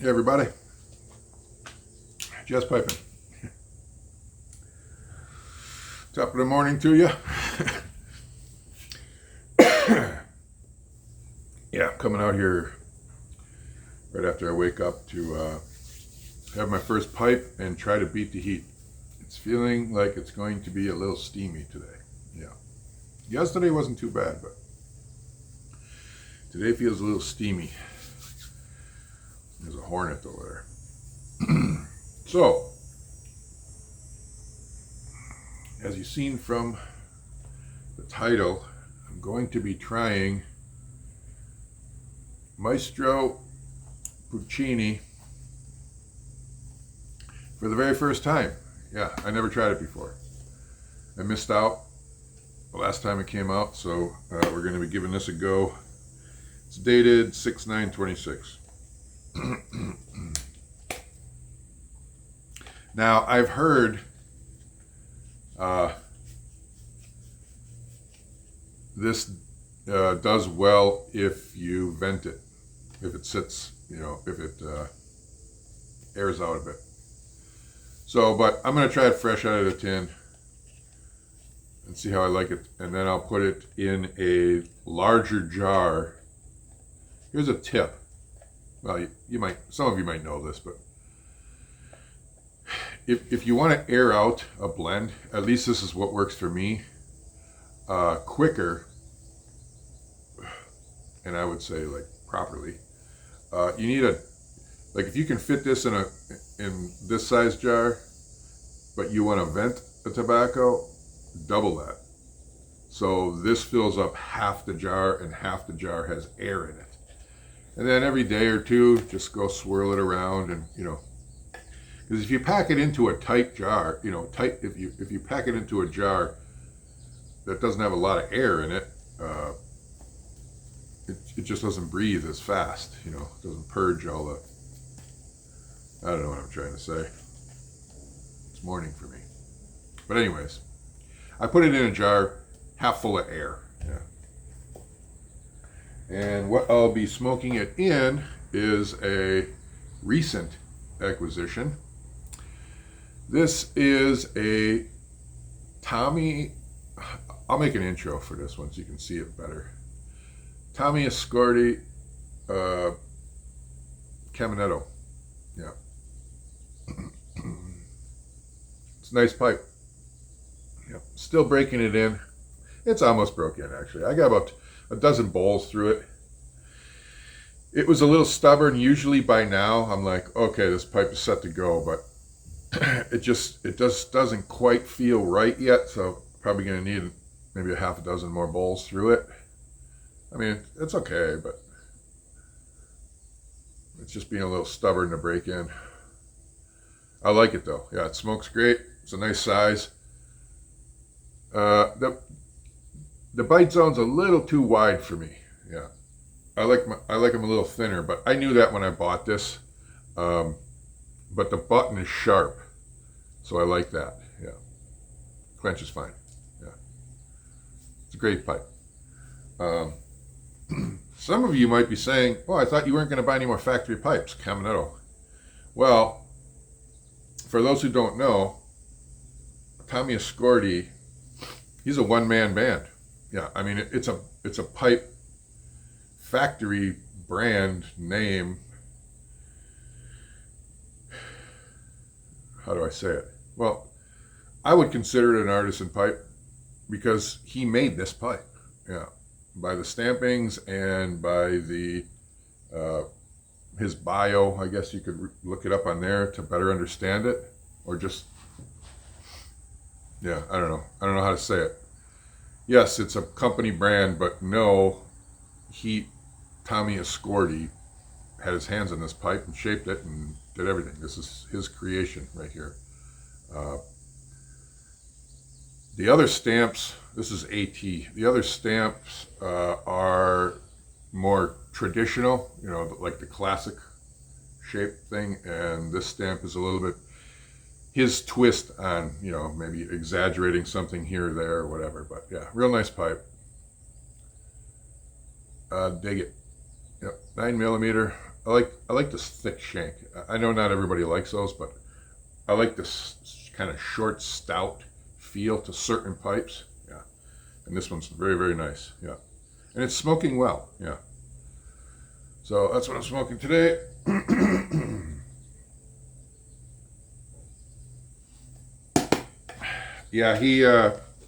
Hey everybody, just piping. Top of the morning to you. Yeah, coming out here right after I wake up to have my first pipe and try to beat the heat. It's feeling like it's going to be a little steamy today. Yeah, yesterday wasn't too bad, but today feels a little steamy. There's a hornet over there. So, as you've seen from the title, I'm going to be trying Maestro Puccini for the very first time. Yeah, I never tried it before. I missed out the last time it came out, so we're going to be giving this a go. It's dated 6/9/26. Now, I've heard this does well if you vent it, if it sits, if it airs out a bit. So, but I'm going to try it fresh out of the tin and see how I like it. And then I'll put it in a larger jar. Here's a tip. Well, you might, some of you might know this, but if you want to air out a blend, at least this is what works for me, quicker, and I would say like properly, you need like if you can fit this in this size jar, but you want to vent the tobacco, double that. So this fills up half the jar and half the jar has air in it. And then every day or two, just go swirl it around and, because if you pack it into a tight jar, if you pack it into a jar that doesn't have a lot of air in it, it just doesn't breathe as fast, it doesn't purge all the, I don't know what I'm trying to say. It's morning for me. But anyways, I put it in a jar half full of air. Yeah. And what I'll be smoking it in is a recent acquisition. This is a Tommi, I'll make an intro for this one so you can see it better. Tommi Ascorti Caminetto. Yeah. It's a nice pipe. Yep. Still breaking it in. It's almost broken actually. I got about a dozen bowls through it. It was a little stubborn. Usually by now I'm like, okay, this pipe is set to go, but it just doesn't quite feel right yet. So probably gonna need maybe a half a dozen more bowls through it. I mean, it's okay, but it's just being a little stubborn to break in. I like it though. Yeah, it smokes great. It's a nice size. The bite zone's a little too wide for me. Yeah, I like them a little thinner, but I knew that when I bought this. But the button is sharp, so I like that. Yeah, clench is fine. Yeah, it's a great pipe. Some of you might be saying, "Oh, I thought you weren't going to buy any more factory pipes, Caminetto." Well, for those who don't know, Tommi Ascorti, he's a one-man band. Yeah, I mean it's a pipe factory brand name. How do I say it? Well, I would consider it an artisan pipe because he made this pipe. Yeah, by the stampings and by the his bio. I guess you could look it up on there to better understand it, or just yeah, I don't know how to say it. Yes, it's a company brand, but no, Tommi Ascorti had his hands on this pipe and shaped it and did everything. This is his creation right here. The other stamps, this is AT. The other stamps are more traditional, like the classic shape thing, and this stamp is a little bit his twist on, maybe exaggerating something here or there or whatever. But yeah, real nice pipe. Dig it. Yep, 9mm. I like this thick shank. I know not everybody likes those, but I like this kind of short, stout feel to certain pipes. Yeah, and this one's very, very nice. Yeah, and it's smoking well. Yeah, so that's what I'm smoking today. Yeah, he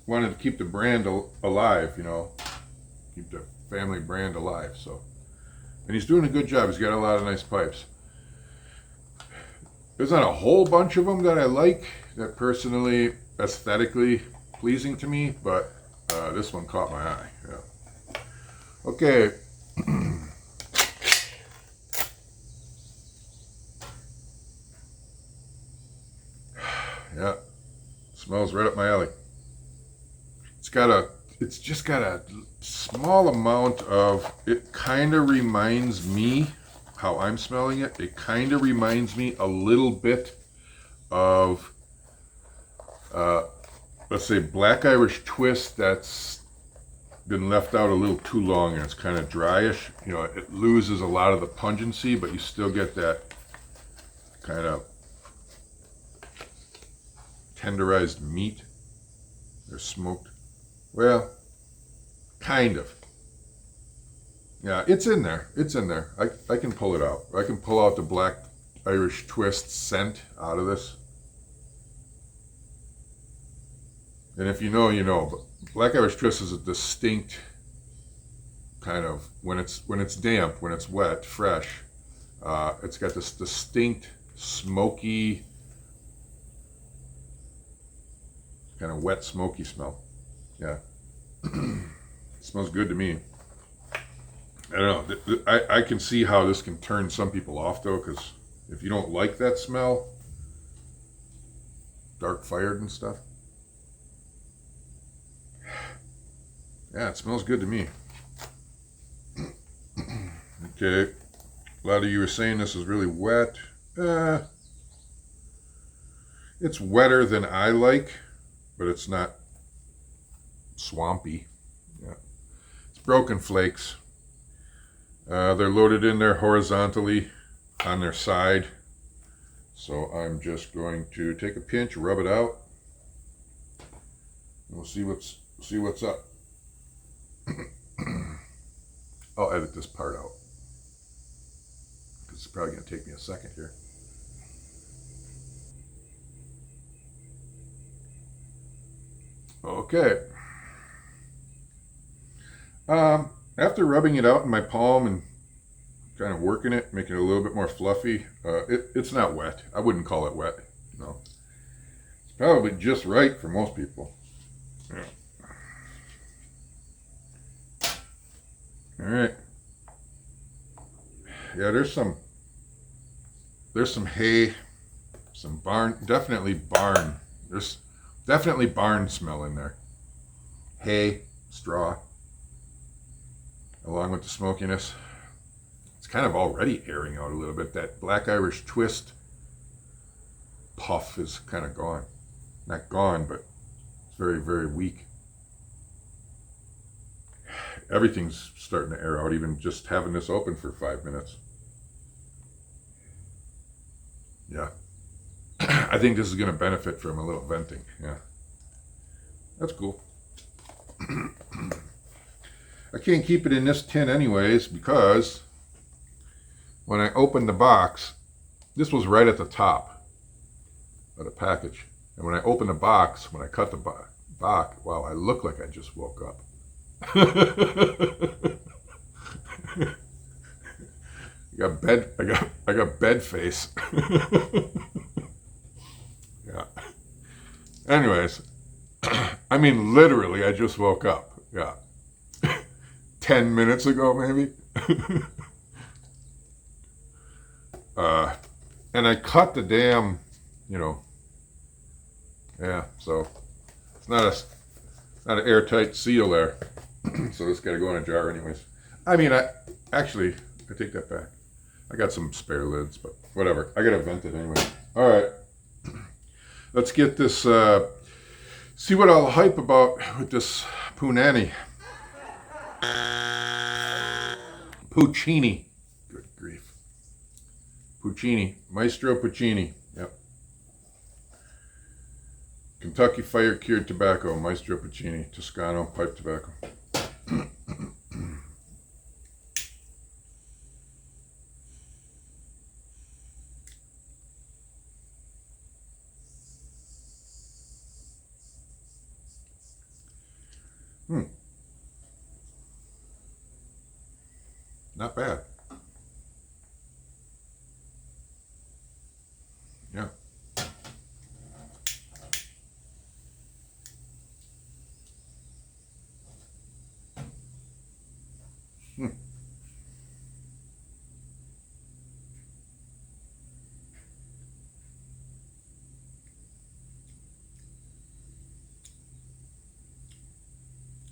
wanted to keep the brand alive, you know, keep the family brand alive. So, and he's doing a good job. He's got a lot of nice pipes. There's not a whole bunch of them that I like, that personally, aesthetically pleasing to me, but this one caught my eye. Yeah. Okay. Yeah. Smells right up my alley. It's just got a small amount of, it kind of reminds me, how I'm smelling it, it kind of reminds me a little bit of, let's say, Black Irish Twist that's been left out a little too long and it's kind of dryish. You know, it loses a lot of the pungency, but you still get that kind of tenderized meat or smoked. Well, kind of. Yeah, it's in there. It's in there. I can pull it out. I can pull out the Black Irish Twist scent out of this. And if you know, you know. But Black Irish Twist is a distinct kind of, when it's damp, when it's wet, fresh, it's got this distinct smoky, kind of wet, smoky smell. Yeah. It smells good to me. I don't know. I can see how this can turn some people off, though, because if you don't like that smell, dark fired and stuff. Yeah, it smells good to me. Okay. A lot of you are saying this is really wet. It's wetter than I like, but it's not swampy. Yeah. It's broken flakes. They're loaded in there horizontally on their side. So I'm just going to take a pinch, rub it out. And we'll see what's up. I'll edit this part out, because it's probably going to take me a second here. Okay. After rubbing it out in my palm and kind of working it, making it a little bit more fluffy, it's not wet. I wouldn't call it wet. No. It's probably just right for most people. Yeah. All right. Yeah, there's some hay, some barn, definitely barn. There's definitely barn smell in there. Hay, straw, along with the smokiness. It's kind of already airing out a little bit. That Black Irish Twist puff is kind of gone. Not gone, but it's very, very weak. Everything's starting to air out, even just having this open for 5 minutes. Yeah. I think this is going to benefit from a little venting. Yeah. That's cool. I can't keep it in this tin anyways, because when I opened the box, this was right at the top of the package. And when I opened the box, when I cut the box, wow, I look like I just woke up. I got bed face. Yeah. Anyways, I mean, literally, I just woke up. Yeah. 10 minutes ago, maybe. And I cut the damn, you know. Yeah, so it's not an airtight seal there. So it's got to go in a jar anyways. I mean, I take that back. I got some spare lids, but whatever. I got to vent it anyway. All right. Let's get this, see what I'll hype about with this Punani. Puccini. Good grief. Puccini, Maestro Puccini. Yep. Kentucky fire cured tobacco, Maestro Puccini, Toscano pipe tobacco. Not bad. Yeah.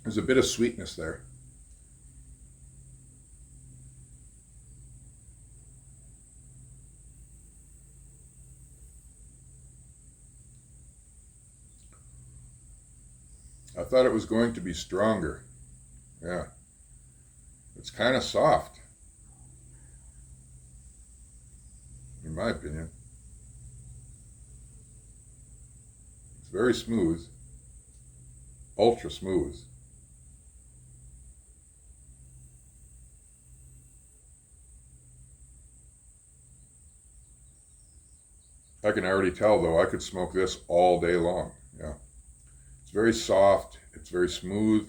There's a bit of sweetness there. I thought it was going to be stronger. Yeah. It's kind of soft, in my opinion. It's very smooth. Ultra smooth. I can already tell, though, I could smoke this all day long. Yeah. It's very soft. It's very smooth.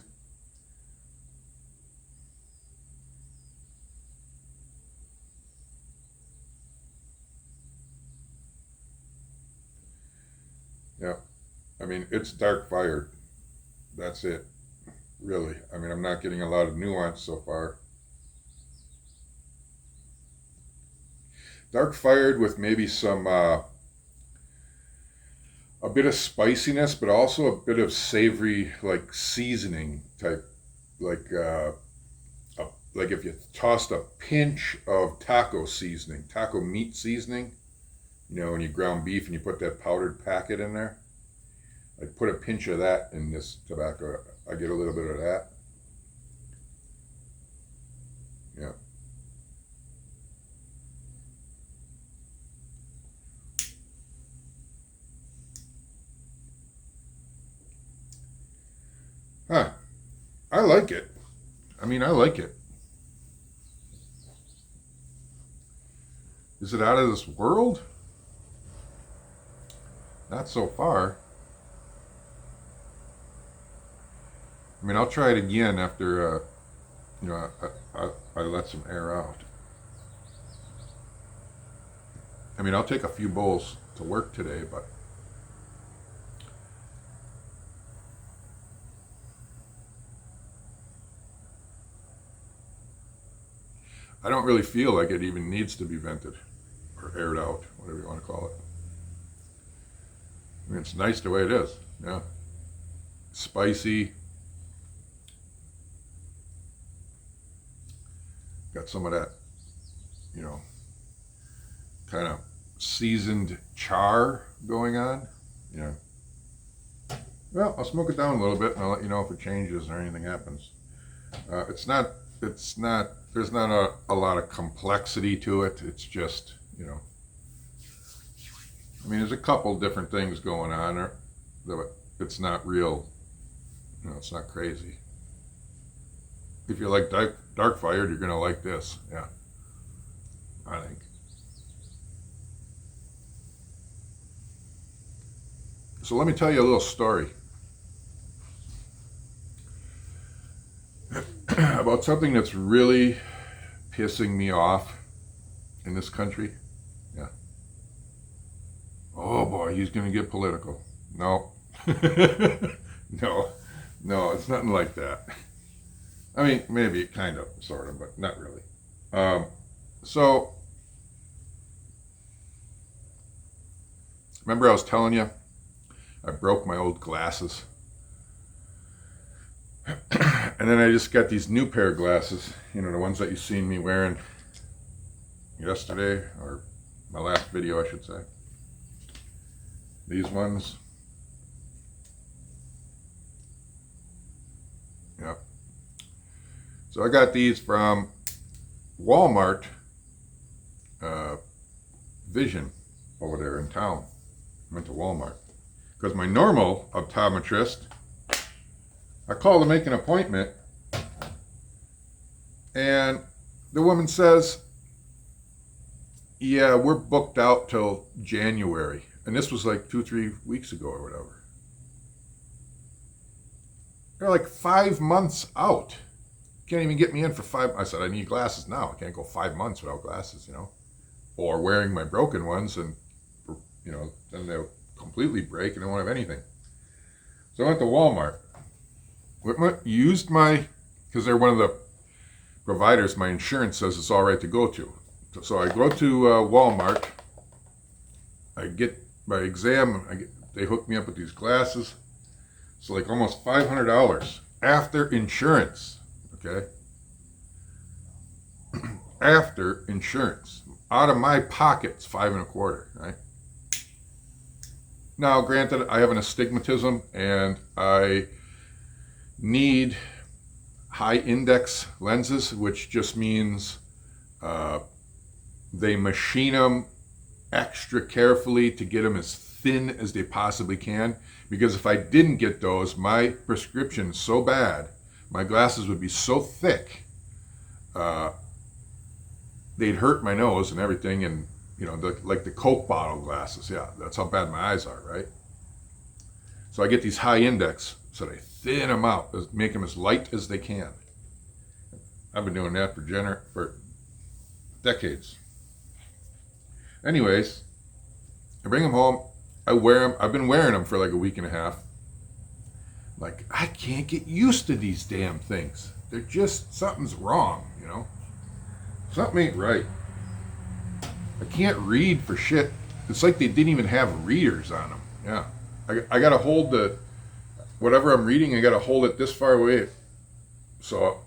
Yeah. I mean, it's dark fired. That's it. Really. I mean, I'm not getting a lot of nuance so far. Dark fired with maybe some a bit of spiciness, but also a bit of savory, like seasoning type, like like if you tossed a pinch of taco seasoning, taco meat seasoning, you know, when you ground beef and you put that powdered packet in there. I put a pinch of that in this tobacco. I get a little bit of that. Yeah. Huh. I like it. I mean, I like it. Is it out of this world? Not so far. I mean, I'll try it again after, you know, I let some air out. I mean, I'll take a few bowls to work today, but I don't really feel like it even needs to be vented or aired out, whatever you want to call it. I mean, it's nice the way it is. Yeah. Spicy. Got some of that, you know, kind of seasoned char going on. Yeah. Well, I'll smoke it down a little bit and I'll let you know if it changes or anything happens. It's not, there's not a lot of complexity to it. It's just, you know, I mean, there's a couple different things going on, but it's not real, you know, it's not crazy. If you like dark fired, you're going to like this. Yeah, I think. So let me tell you a little story about something that's really pissing me off in this country. Yeah. Oh boy, he's going to get political. No. No, it's nothing like that. I mean, maybe kind of, sort of, but not really. So, remember I was telling you I broke my old glasses? And then I just got these new pair of glasses, you know, the ones that you seen me wearing yesterday, or my last video, I should say. These ones. Yep. So I got these from Walmart vision over there in town. I went to Walmart. Because my normal optometrist, I called to make an appointment, and the woman says, yeah, we're booked out till January. And this was like 2-3 weeks ago or whatever. They're like 5 months out. Can't even get me in for 5. I said, I need glasses now. I can't go 5 months without glasses, you know. Or wearing my broken ones, and, you know, then they'll completely break and I won't have anything. So I went to Walmart. Used my, because they're one of the providers my insurance says it's all right to go to. So I go to Walmart. I get my exam. They hook me up with these glasses. So like almost $500 after insurance. Okay. After insurance. Out of my pocket, it's $5.25, right? Now, granted, I have an astigmatism and I need high index lenses, which just means they machine them extra carefully to get them as thin as they possibly can. Because if I didn't get those, my prescription is so bad, my glasses would be so thick, they'd hurt my nose and everything. And, you know, like the Coke bottle glasses. Yeah, that's how bad my eyes are, right? So I get these high index, so they thin them out, make them as light as they can. I've been doing that for decades. Anyways, I bring them home. I wear them. I've been wearing them for like a week and a half. Like, I can't get used to these damn things. They're just, something's wrong, you know? Something ain't right. I can't read for shit. It's like they didn't even have readers on them. Yeah. I got to hold whatever I'm reading, I got to hold it this far away so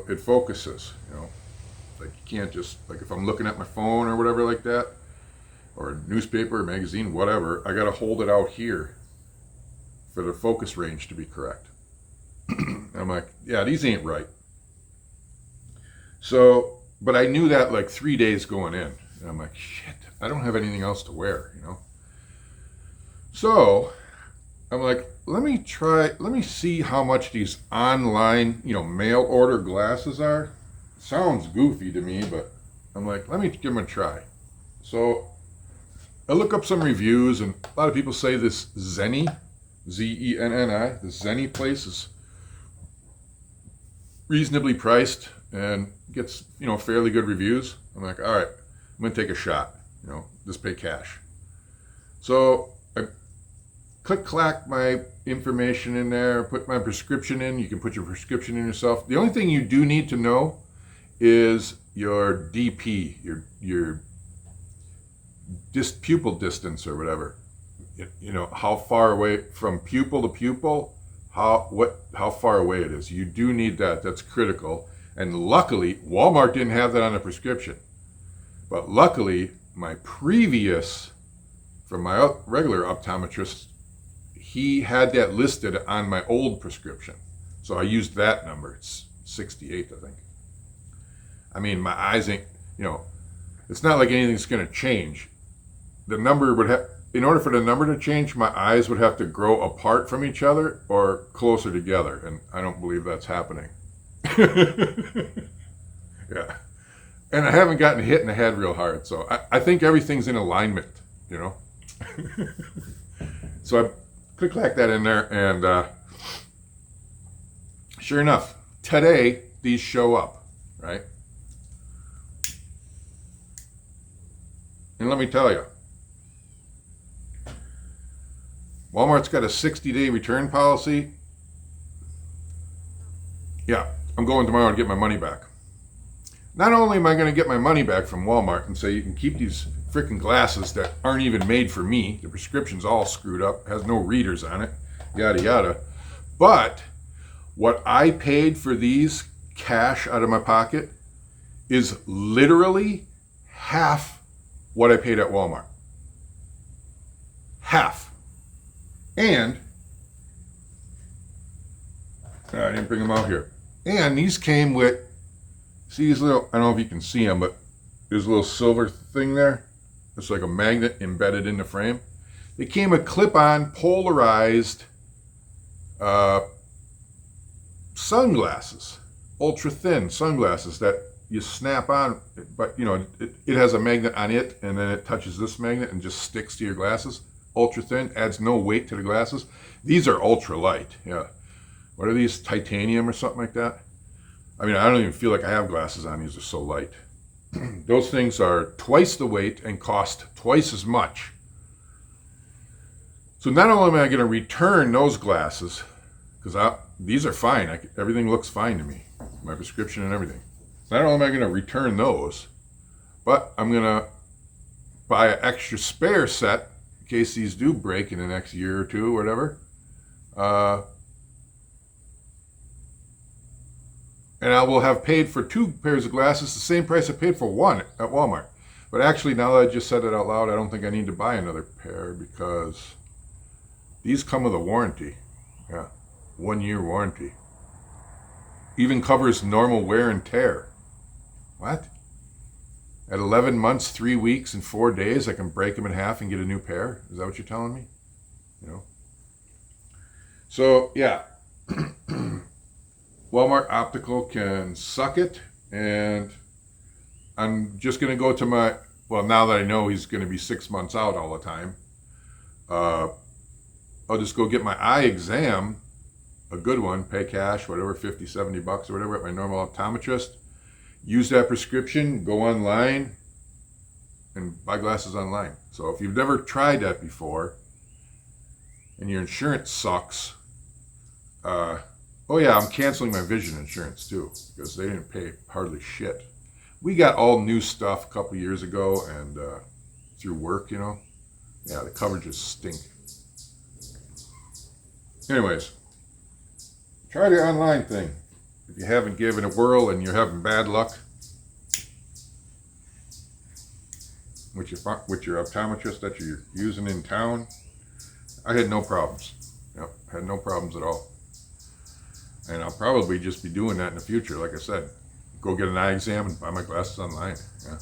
it focuses, you know. Like, you can't just, like if I'm looking at my phone or whatever like that, or a newspaper or magazine, whatever, I got to hold it out here for the focus range to be correct. I'm like, yeah, these ain't right. So, but I knew that like 3 days going in. And I'm like, shit, I don't have anything else to wear, you know. So I'm like, let me see how much these online, you know, mail order glasses are. Sounds goofy to me, but I'm like, let me give them a try. So I look up some reviews, and a lot of people say this Zenni, Zenni, the Zenni place is reasonably priced and gets, you know, fairly good reviews. I'm like, all right, I'm gonna take a shot, you know, just pay cash. So I clack my information in there, put my prescription in. You can put your prescription in yourself. The only thing you do need to know is your DP, your pupil distance or whatever. You know, how far away from pupil to pupil, how far away it is. You do need that. That's critical. And luckily, Walmart didn't have that on a prescription. But luckily, my previous, from my regular optometrist, he had that listed on my old prescription. So I used that number. It's 68, I think. I mean, my eyes ain't, you know, it's not like anything's going to change. The number would have, in order for the number to change, my eyes would have to grow apart from each other or closer together. And I don't believe that's happening. Yeah. And I haven't gotten hit in the head real hard. So I think everything's in alignment, you know. So I click that in there, and sure enough, today these show up, right? And let me tell you, Walmart's got a 60-day return policy. Yeah, I'm going tomorrow to get my money back. Not only am I going to get my money back from Walmart and say you can keep these freaking glasses that aren't even made for me, the prescription's all screwed up, has no readers on it, yada yada, but what I paid for these cash out of my pocket is literally half what I paid at Walmart. Half. And I didn't bring them out here. And these came with, see these little, I don't know if you can see them, but there's a little silver thing there. It's like a magnet embedded in the frame. They came with clip-on polarized sunglasses, ultra thin sunglasses that you snap on, but you know, it has a magnet on it, and then it touches this magnet and just sticks to your glasses. Ultra thin, adds no weight to the glasses. These are ultra light. Yeah. What are these? Titanium or something like that? I mean, I don't even feel like I have glasses on. These are so light. Those things are twice the weight and cost twice as much. So not only am I going to return those glasses, because these are fine. Everything looks fine to me. My prescription and everything. Not only am I going to return those, but I'm going to buy an extra spare set in case these do break in the next year or two or whatever. And I will have paid for 2 pairs of glasses the same price I paid for one at Walmart. But actually, now that I just said it out loud, I don't think I need to buy another pair because these come with a warranty. Yeah, 1-year warranty. Even covers normal wear and tear. What? At 11 months, 3 weeks, and 4 days, I can break them in half and get a new pair? Is that what you're telling me? You know? So, yeah. Walmart Optical can suck it, and I'm just going to go to my, well, now that I know he's going to be 6 months out all the time, I'll just go get my eye exam, a good one, pay cash, whatever, 50, 70 bucks or whatever at my normal optometrist, use that prescription, go online, and buy glasses online. So if you've never tried that before, and your insurance sucks, oh yeah, I'm canceling my vision insurance too, because they didn't pay hardly shit. We got all new stuff a couple years ago, and through work, you know. Yeah, the coverages stink. Anyways, try the online thing. If you haven't given it a whirl and you're having bad luck with your optometrist that you're using in town, I had no problems. Yep, had no problems at all. And I'll probably just be doing that in the future. Like I said, go get an eye exam and buy my glasses online. Yeah.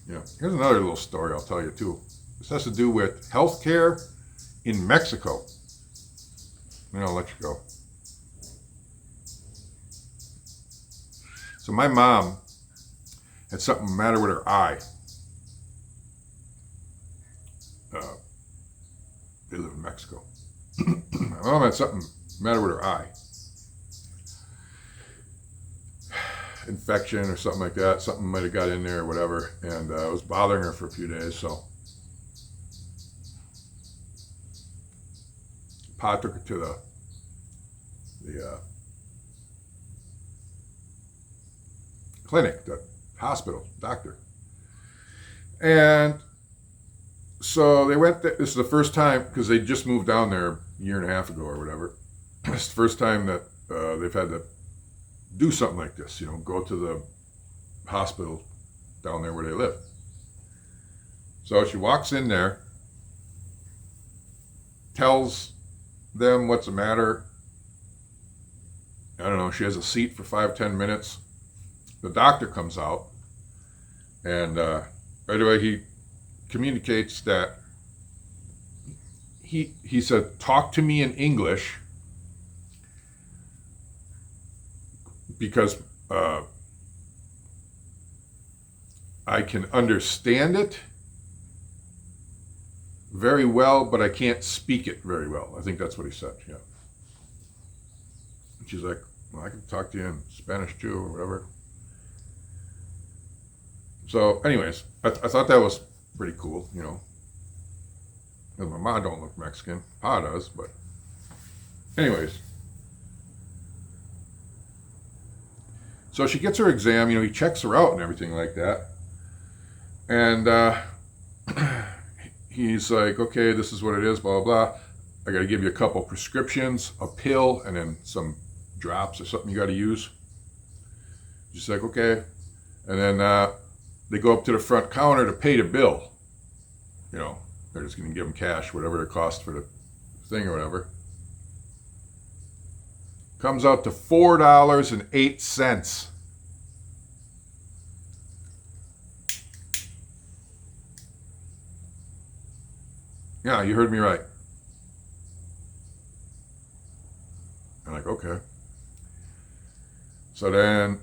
Yeah. Here's another little story I'll tell you too. This has to do with healthcare in Mexico. And I'll let you go. So my mom had something the matter with her eye. They live in Mexico. My mom had something the matter with her eye. Infection or something like that. Something might have got in there or whatever. And it was bothering her for a few days. So Pa took her to the clinic, the hospital, doctor. And so they went there. This is the first time, because they just moved down there a year and a half ago or whatever. It's the first time that they've had to do something like this, you know, go to the hospital down there where they live. So she walks in there, tells them what's the matter. I don't know, she has a seat for 5-10 minutes. The doctor comes out, and right away he communicates that he said, talk to me in English, because I can understand it very well, but I can't speak it very well. I think that's what he said, yeah. And she's like, well, I can talk to you in Spanish too, or whatever. So anyways, I thought that was pretty cool, you know. Because my mom don't look Mexican. Pa does, but anyways. So she gets her exam, you know, he checks her out and everything like that. And he's like, okay, this is what it is, blah, blah, blah. I got to give you a couple prescriptions, a pill, and then some drops or something you got to use. She's like, okay. And then they go up to the front counter to pay the bill. You know, they're just going to give them cash, whatever it costs for the thing or whatever. Comes out to $4.08. Yeah, you heard me right. I'm like, okay. So then,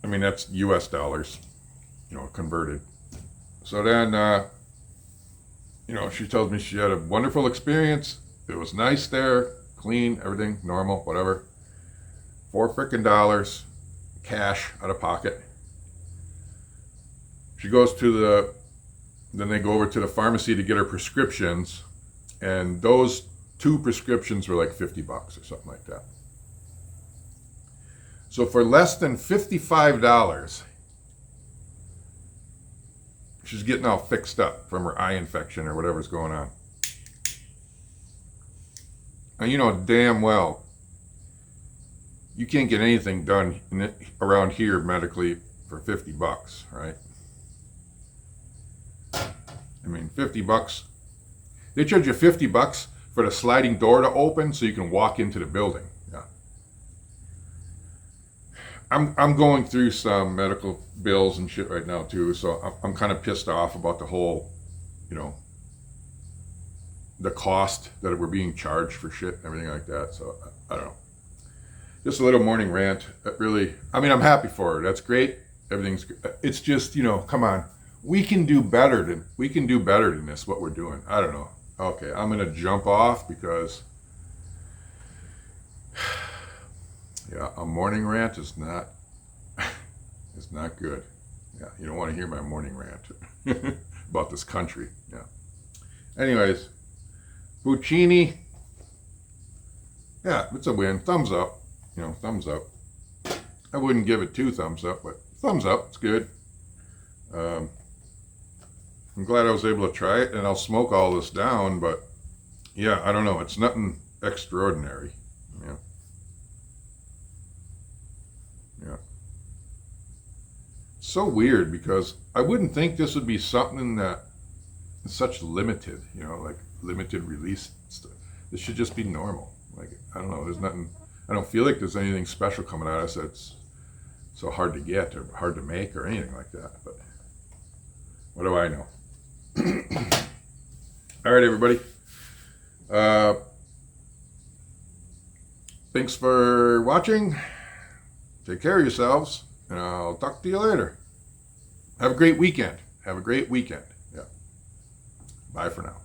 I mean, that's US dollars, converted. So then, she tells me she had a wonderful experience. It was nice there, clean, everything, normal, whatever. $4 cash out of pocket. She goes to then they go over to the pharmacy to get her prescriptions, and those 2 prescriptions were like $50 or something like that. So for less than $55, she's getting all fixed up from her eye infection or whatever's going on. And you know damn well you can't get anything done around here medically for $50, right? I mean, $50. They charge you $50 for the sliding door to open so you can walk into the building. Yeah. I'm going through some medical bills and shit right now too, so I'm kind of pissed off about the whole, the cost that we're being charged for shit and everything like that. So I don't know. Just a little morning rant. Really, I mean, I'm happy for her. That's great. Everything's. It's just, come on. We can do better than this. What we're doing. I don't know. Okay, I'm gonna jump off because, yeah, a morning rant is not good. Yeah, you don't want to hear my morning rant about this country. Yeah. Anyways, Puccini. Yeah, it's a win. Thumbs up. Thumbs up. I wouldn't give it 2 thumbs up, but thumbs up. It's good. I'm glad I was able to try it, and I'll smoke all this down, but yeah, I don't know. It's nothing extraordinary. Yeah. Yeah. So weird because I wouldn't think this would be something that is such limited, like limited release stuff. This should just be normal. Like, I don't know. There's nothing. I don't feel like there's anything special coming at us that's so hard to get or hard to make or anything like that. But what do I know? All right, everybody. Thanks for watching. Take care of yourselves, and I'll talk to you later. Have a great weekend. Yeah. Bye for now.